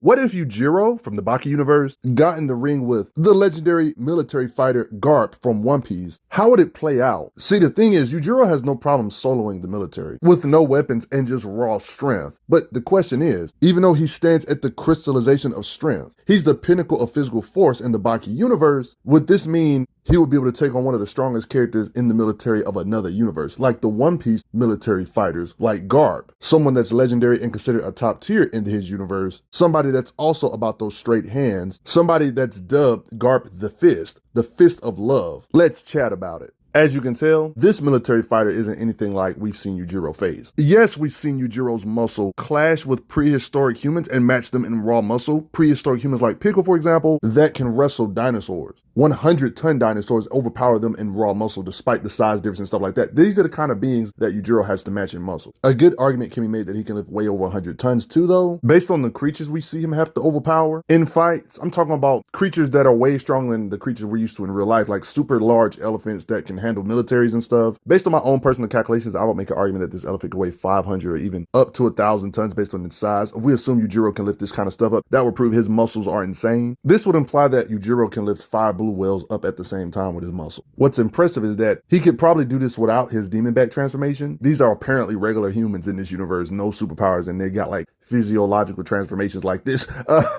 What if Yujiro from the Baki universe got in the ring with the legendary military fighter Garp from One Piece? How would it play out? See, the thing is, Yujiro has no problem soloing the military with no weapons and just raw strength. But the question is, even though he stands at the crystallization of strength, he's the pinnacle of physical force in the Baki universe, would this mean he would be able to take on one of the strongest characters in the military of another universe, like the One Piece military fighters, like Garp, someone that's legendary and considered a top tier in his universe, somebody that's also about those straight hands, somebody that's dubbed Garp the Fist of Love. Let's chat about it. As you can tell, this military fighter isn't anything like we've seen Yujiro face. Yes, we've seen Yujiro's muscle clash with prehistoric humans and match them in raw muscle. Prehistoric humans like Pickle, for example, that can wrestle dinosaurs. 100-ton dinosaurs overpower them in raw muscle despite the size difference and stuff like that. These are the kind of beings that Yujiro has to match in muscle. A good argument can be made that he can lift way over 100 tons too, though. Based on the creatures we see him have to overpower in fights, I'm talking about creatures that are way stronger than the creatures we're used to in real life, like super large elephants that can handle militaries and stuff. Based on my own personal calculations, I would make an argument that this elephant could weigh 500 or even up to 1,000 tons based on its size. If we assume Yujiro can lift this kind of stuff up, that would prove his muscles are insane. This would imply that Yujiro can lift 5 blue whales up at the same time with his muscle. What's impressive is that he could probably do this without his demon back transformation. These are apparently regular humans in this universe, no superpowers, and they got like physiological transformations like this,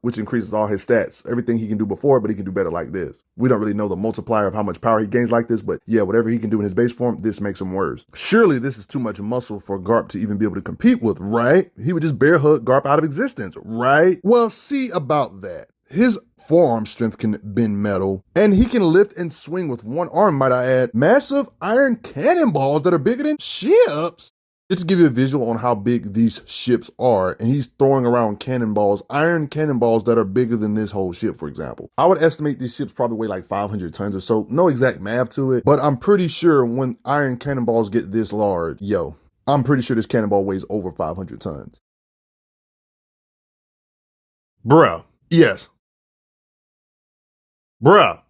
which increases all his stats. Everything he can do before, but he can do better like this. We don't really know the multiplier of how much power he gains like this, but yeah, whatever he can do in his base form, this makes him worse. Surely this is too much muscle for Garp to even be able to compete with, right? He would just bear hug Garp out of existence, right? Well, see about that. His forearm strength can bend metal, and he can lift and swing with one arm, might I add, massive iron cannonballs that are bigger than ships. Just to give you a visual on how big these ships are, and he's throwing around cannonballs, iron cannonballs that are bigger than this whole ship, for example. I would estimate these ships probably weigh like 500 tons or so. No exact math to it, but I'm pretty sure when iron cannonballs get this large, I'm pretty sure this cannonball weighs over 500 tons. Bruh. Yes. Bruh.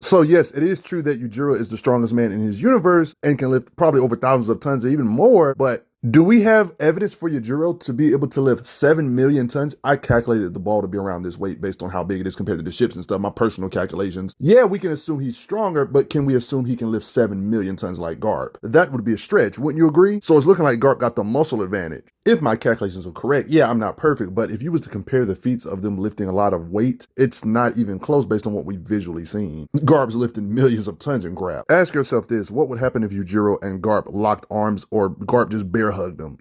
So yes, it is true that Yujiro is the strongest man in his universe and can lift probably over thousands of tons or even more, but do we have evidence for Yujiro to be able to lift 7 million tons? I calculated the ball to be around this weight based on how big it is compared to the ships and stuff, my personal calculations. Yeah, we can assume he's stronger, but can we assume he can lift 7 million tons like Garp? That would be a stretch, wouldn't you agree? So it's looking like Garp got the muscle advantage. If my calculations are correct, yeah, I'm not perfect, but if you was to compare the feats of them lifting a lot of weight, it's not even close based on what we've visually seen. Garp's lifting millions of tons in crap. Ask yourself this, what would happen if Yujiro and Garp locked arms or Garp just bear hugged them,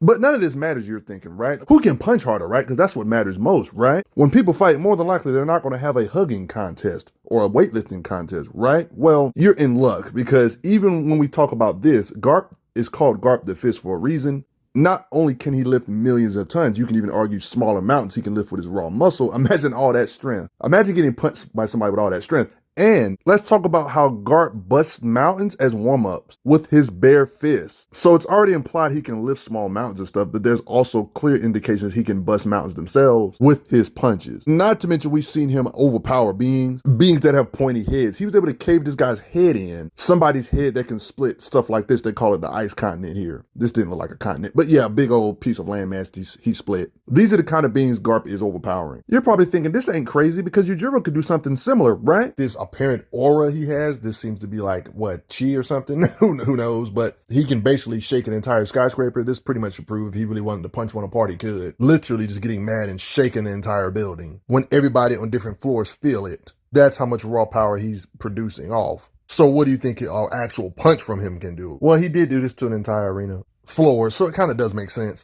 But none of this matters, you're thinking, right? Who can punch harder, right? Because that's what matters most, right? When people fight, more than likely, they're not going to have a hugging contest or a weightlifting contest, right? Well, you're in luck because even when we talk about this, Garp is called Garp the Fist for a reason. Not only can he lift millions of tons, you can even argue smaller mountains he can lift with his raw muscle. Imagine all that strength. Imagine getting punched by somebody with all that strength. And let's talk about how Garp busts mountains as warm-ups with his bare fists. So it's already implied he can lift small mountains and stuff, but there's also clear indications he can bust mountains themselves with his punches. Not to mention we've seen him overpower beings that have pointy heads. He was able to cave this guy's head in. Somebody's head that can split stuff like this. They call it the ice continent here. This didn't look like a continent, but yeah, a big old piece of landmass he split. These are the kind of beings Garp is overpowering. You're probably thinking this ain't crazy because Yujiro could do something similar, right? This apparent aura he has, this seems to be like what, chi or something? Who knows, but he can basically shake an entire skyscraper. This pretty much should prove if he really wanted to punch one apart, he could. Literally just getting mad and shaking the entire building when everybody on different floors feel it. That's how much raw power he's producing off. So what do you think an actual punch from him can do? Well, he did do this to an entire arena floor, so it kind of does make sense.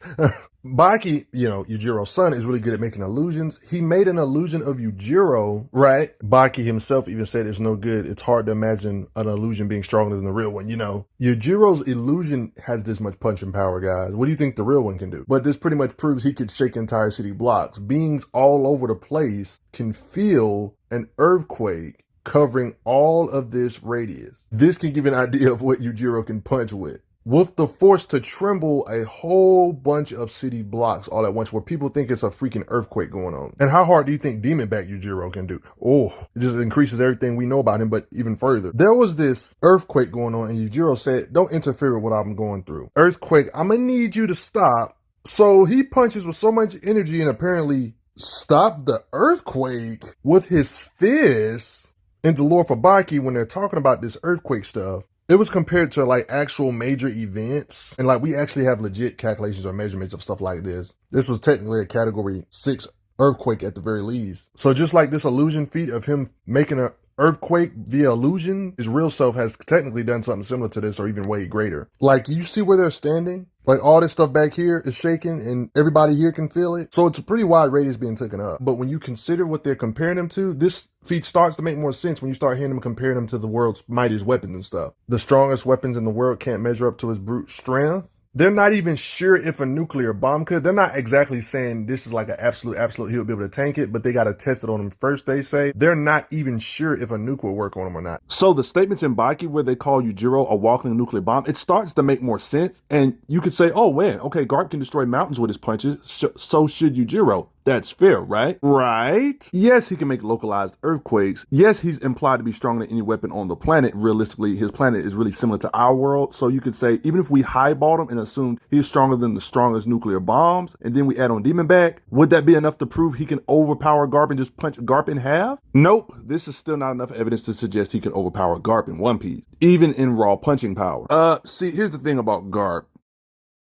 Baki, Yujiro's son, is really good at making illusions. He made an illusion of Yujiro, right? Baki himself even said it's no good. It's hard to imagine an illusion being stronger than the real one, Yujiro's illusion has this much punching power, guys. What do you think the real one can do? But this pretty much proves he could shake entire city blocks. Beings all over the place can feel an earthquake covering all of this radius. This can give you an idea of what Yujiro can punch with the force to tremble a whole bunch of city blocks all at once where people think it's a freaking earthquake going on. And how hard do you think demon back Yujiro can do? Oh, it just increases everything we know about him, but even further. There was this earthquake going on and Yujiro said, don't interfere with what I'm going through. Earthquake, I'm gonna need you to stop. So he punches with so much energy and apparently stop the earthquake with his fist. In the lore for Baki, when they're talking about this earthquake stuff, it was compared to like actual major events. And like we actually have legit calculations or measurements of stuff like this. This was technically a category 6 earthquake at the very least. So just like this illusion feat of him making an earthquake via illusion, his real self has technically done something similar to this or even way greater. Like you see where they're standing? Like all this stuff back here is shaking and everybody here can feel it. So it's a pretty wide radius being taken up. But when you consider what they're comparing them to, this feat starts to make more sense when you start hearing them comparing them to the world's mightiest weapons and stuff. The strongest weapons in the world can't measure up to his brute strength. They're not even sure if a nuclear bomb could. They're not exactly saying this is like an absolute, he'll be able to tank it, but they got to test it on him first, they say. They're not even sure if a nuke will work on him or not. So the statements in Baki where they call Yujiro a walking nuclear bomb, it starts to make more sense. And you could say, oh man, okay, Garp can destroy mountains with his punches, so should Yujiro. That's fair, right? Right? Yes, he can make localized earthquakes. Yes, he's implied to be stronger than any weapon on the planet. Realistically, his planet is really similar to our world. So you could say, even if we highballed him and assumed he's stronger than the strongest nuclear bombs, and then we add on Demon Back, would that be enough to prove he can overpower Garp and just punch Garp in half? Nope. This is still not enough evidence to suggest he can overpower Garp in One Piece, even in raw punching power. See, here's the thing about Garp.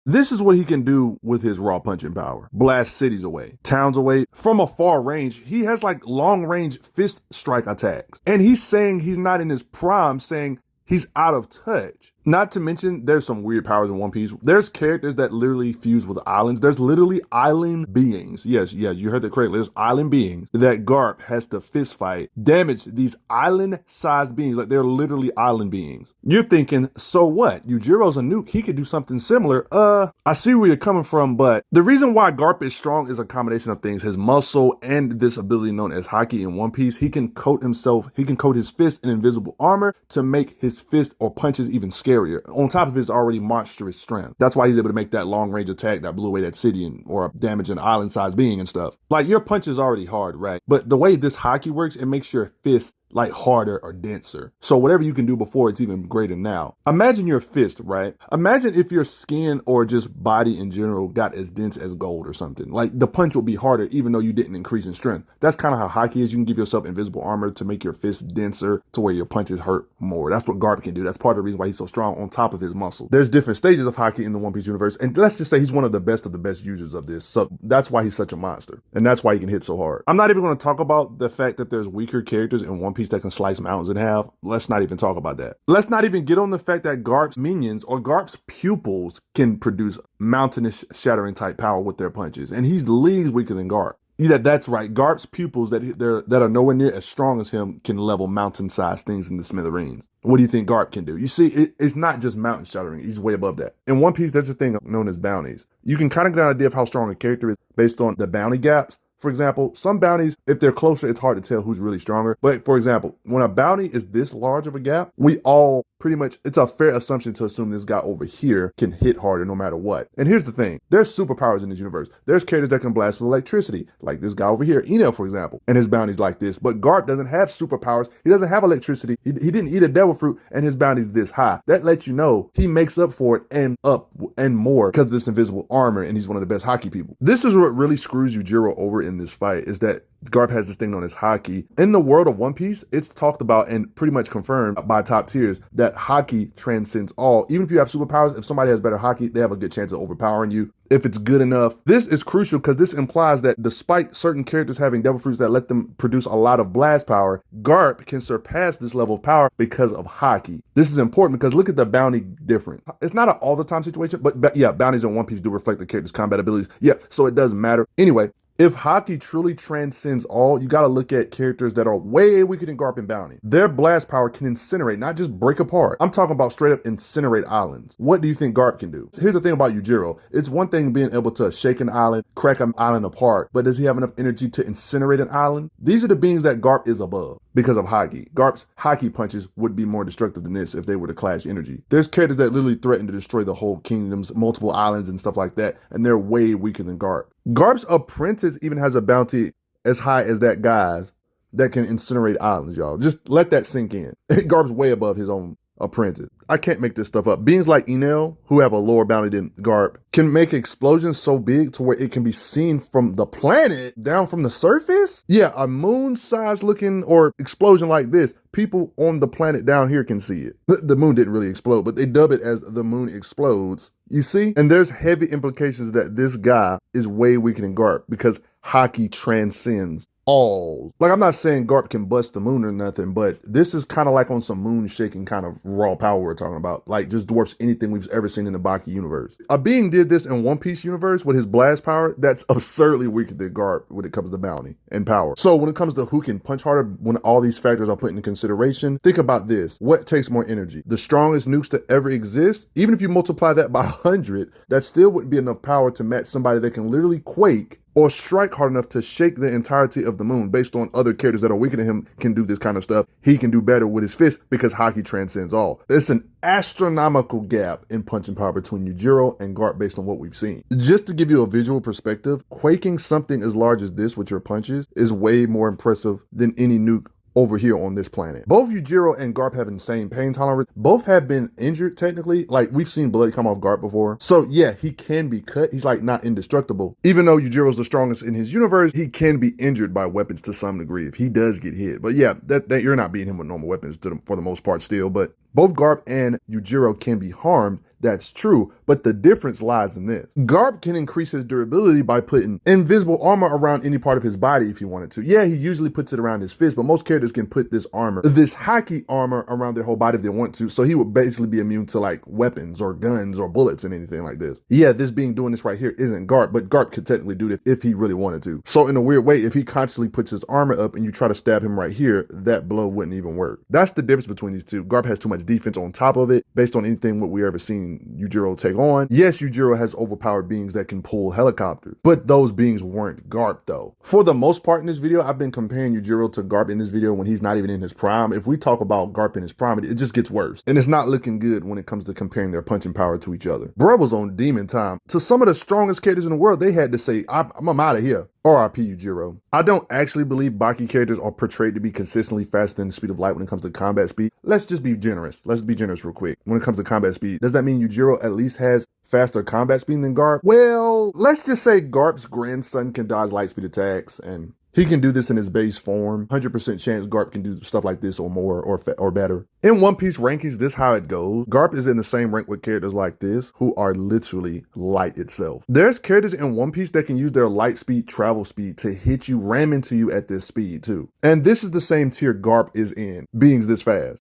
This is what he can do with his raw punching power. Blast cities away, towns away. From a far range, he has like long range fist strike attacks. And he's saying he's not in his prime, saying he's out of touch. Not to mention, there's some weird powers in One Piece. There's characters that literally fuse with islands. There's literally island beings. Yes, you heard that correctly. There's island beings that Garp has to fist fight, damage these island-sized beings. Like they're literally island beings. You're thinking, so what? Yujiro's a nuke. He could do something similar. I see where you're coming from, but the reason why Garp is strong is a combination of things. His muscle and this ability known as Haki in One Piece. He can coat his fist in invisible armor to make his fist or punches even scarier. On top of his already monstrous strength. That's why he's able to make that long range attack that blew away that city or damage an island sized being and stuff. Like your punch is already hard, right? But the way this Haki works, it makes your fist like harder or denser. So whatever you can do before, it's even greater now. Imagine your fist, right? Imagine if your skin or just body in general got as dense as gold or something. Like the punch will be harder even though you didn't increase in strength. That's kind of how Haki is. You can give yourself invisible armor to make your fist denser to where your punches hurt more. That's what Garp can do. That's part of the reason why he's so strong on top of his muscle. There's different stages of Haki in the One Piece universe. And let's just say he's one of the best users of this. So that's why he's such a monster. And that's why he can hit so hard. I'm not even going to talk about the fact that there's weaker characters in One Piece that can slice mountains in half. Let's not even talk about that. Let's not even get on the fact that Garp's minions or Garp's pupils can produce mountainous shattering type power with their punches. And he's leagues weaker than Garp. Yeah, that's right. Garp's pupils that are nowhere near as strong as him can level mountain-sized things in the smithereens. What do you think Garp can do? You see, it's not just mountain shattering. He's way above that. In One Piece, there's a thing known as bounties. You can kind of get an idea of how strong a character is based on the bounty gaps. For example, some bounties, if they're closer, it's hard to tell who's really stronger. But for example, when a bounty is this large of a gap, we all pretty much, it's a fair assumption to assume this guy over here can hit harder no matter what. And here's the thing, there's superpowers in this universe. There's characters that can blast with electricity, like this guy over here, Enel, for example, and his bounty's like this. But Garp doesn't have superpowers. He doesn't have electricity. He didn't eat a devil fruit, and his bounty's this high. That lets you know he makes up for it and more because of this invisible armor, and he's one of the best Haki people. This is what really screws Yujiro over in this fight, is that Garp has this thing known as Haki. In the world of One Piece, it's talked about and pretty much confirmed by top tiers that Haki transcends all. Even if you have superpowers, if somebody has better Haki, they have a good chance of overpowering you if it's good enough. This is crucial because this implies that despite certain characters having devil fruits that let them produce a lot of blast power, Garp can surpass this level of power because of Haki. This is important because look at the bounty difference. It's not an all the time situation, but yeah, bounties in One Piece do reflect the character's combat abilities. Yeah, so it does matter. Anyway, if Haki truly transcends all, you gotta look at characters that are way weaker than Garp and Bounty. Their blast power can incinerate, not just break apart. I'm talking about straight up incinerate islands. What do you think Garp can do? Here's the thing about Yujiro. It's one thing being able to shake an island, crack an island apart, but does he have enough energy to incinerate an island? These are the beings that Garp is above because of Haki. Garp's Haki punches would be more destructive than this if they were to clash energy. There's characters that literally threaten to destroy the whole kingdoms, multiple islands and stuff like that, and they're way weaker than Garp. Garp's apprentice even has a bounty as high as that guy's that can incinerate islands, y'all. Just let that sink in. Garp's way above his own apprentice. I can't make this stuff up. Beings like Enel, who have a lower bounty than Garp, can make explosions so big to where it can be seen from the planet down from the surface. Yeah, a moon-sized looking or explosion like this, people on the planet down here can see it. The moon didn't really explode, but they dub it as the moon explodes. You see? And there's heavy implications that this guy is way weaker than Garp because Haki transcends all. Like, I'm not saying Garp can bust the moon or nothing, but this is kind of like on some moon shaking kind of raw power we're talking about. Like, just dwarfs anything we've ever seen in the Baki universe. A being did this in One Piece universe with his blast power that's absurdly weaker than Garp when it comes to bounty and power. So when it comes to who can punch harder, when all these factors are put into consideration, think about this. What takes more energy? The strongest nukes to ever exist? Even if you multiply that by 100, that still wouldn't be enough power to match somebody that can literally quake or strike hard enough to shake the entirety of the moon. Based on other characters that are weaker than him can do this kind of stuff. He can do better with his fist because Haki transcends all. It's an astronomical gap in punching power between Yujiro and Garp based on what we've seen. Just to give you a visual perspective, quaking something as large as this with your punches is way more impressive than any nuke over here on this planet. Both Yujiro and Garp have insane pain tolerance. Both have been injured technically. Like, we've seen blood come off Garp before. So yeah, he can be cut. He's like not indestructible. Even though Yujiro's the strongest in his universe, he can be injured by weapons to some degree if he does get hit. But yeah, that you're not beating him with normal weapons for the most part still. But both Garp and Yujiro can be harmed. That's true, but the difference lies in this. Garp can increase his durability by putting invisible armor around any part of his body if he wanted to. Yeah, he usually puts it around his fist, but most characters can put this Haki armor around their whole body if they want to, so he would basically be immune to like weapons or guns or bullets and anything like this. Yeah, this being doing this right here isn't Garp, but Garp could technically do this if he really wanted to. So in a weird way, if he constantly puts his armor up and you try to stab him right here, that blow wouldn't even work. That's the difference between these two. Garp has too much defense on top of it based on anything what we ever seen Yujiro take on. Yes, Yujiro has overpowered beings that can pull helicopters, but those beings weren't Garp though. For the most part in this video, I've been comparing Yujiro to Garp in this video when he's not even in his prime. If we talk about Garp in his prime, it just gets worse. And it's not looking good when it comes to comparing their punching power to each other. Bruh was on demon time. To some of the strongest characters in the world, they had to say, I'm out of here. RIP Yujiro. I don't actually believe Baki characters are portrayed to be consistently faster than the speed of light when it comes to combat speed. Let's just be generous. Let's be generous real quick. When it comes to combat speed, does that mean Yujiro at least has faster combat speed than Garp? Well, let's just say Garp's grandson can dodge light speed attacks and he can do this in his base form. 100% chance Garp can do stuff like this or more or better. In One Piece rankings, this how it goes. Garp is in the same rank with characters like this who are literally light itself. There's characters in One Piece that can use their light speed, travel speed to hit you, ram into you at this speed too. And this is the same tier Garp is in, beings this fast.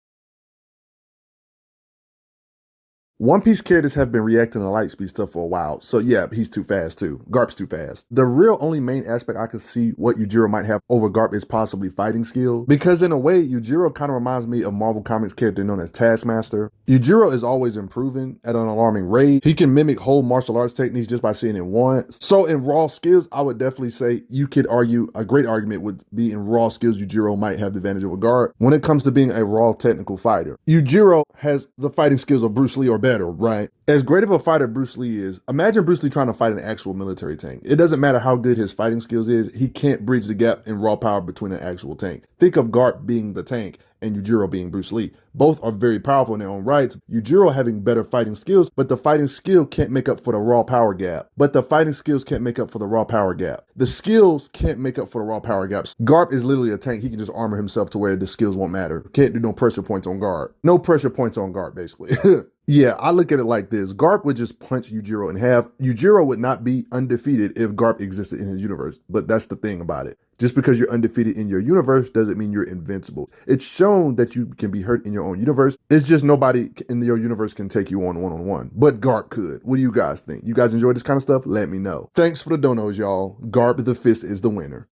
One Piece characters have been reacting to light speed stuff for a while, so yeah, he's too fast too. Garp's too fast. The real only main aspect I could see what Yujiro might have over Garp is possibly fighting skill, because in a way, Yujiro kind of reminds me of Marvel Comics character known as Taskmaster. Yujiro is always improving at an alarming rate. He can mimic whole martial arts techniques just by seeing it once. So in raw skills, I would definitely say you could argue, a great argument would be in raw skills, Yujiro might have the advantage over Garp when it comes to being a raw technical fighter. Yujiro has the fighting skills of Bruce Lee or better, right? As great of a fighter Bruce Lee is, imagine Bruce Lee trying to fight an actual military tank. It doesn't matter how good his fighting skills is, he can't bridge the gap in raw power between an actual tank. Think of Garp being the tank and Yujiro being Bruce Lee. Both are very powerful in their own rights. Yujiro having better fighting skills, but the fighting skill can't make up for the raw power gap. The skills can't make up for the raw power gaps. Garp is literally a tank. He can just armor himself to where the skills won't matter. Can't do no pressure points on Garp. No pressure points on Garp, basically. Yeah, I look at it like this. Garp would just punch Yujiro in half. Yujiro would not be undefeated if Garp existed in his universe. But that's the thing about it. Just because you're undefeated in your universe doesn't mean you're invincible. It's shown that you can be hurt in your own universe. It's just nobody in your universe can take you on one-on-one. But Garp could. What do you guys think? You guys enjoy this kind of stuff? Let me know. Thanks for the donos, y'all. Garp the Fist is the winner.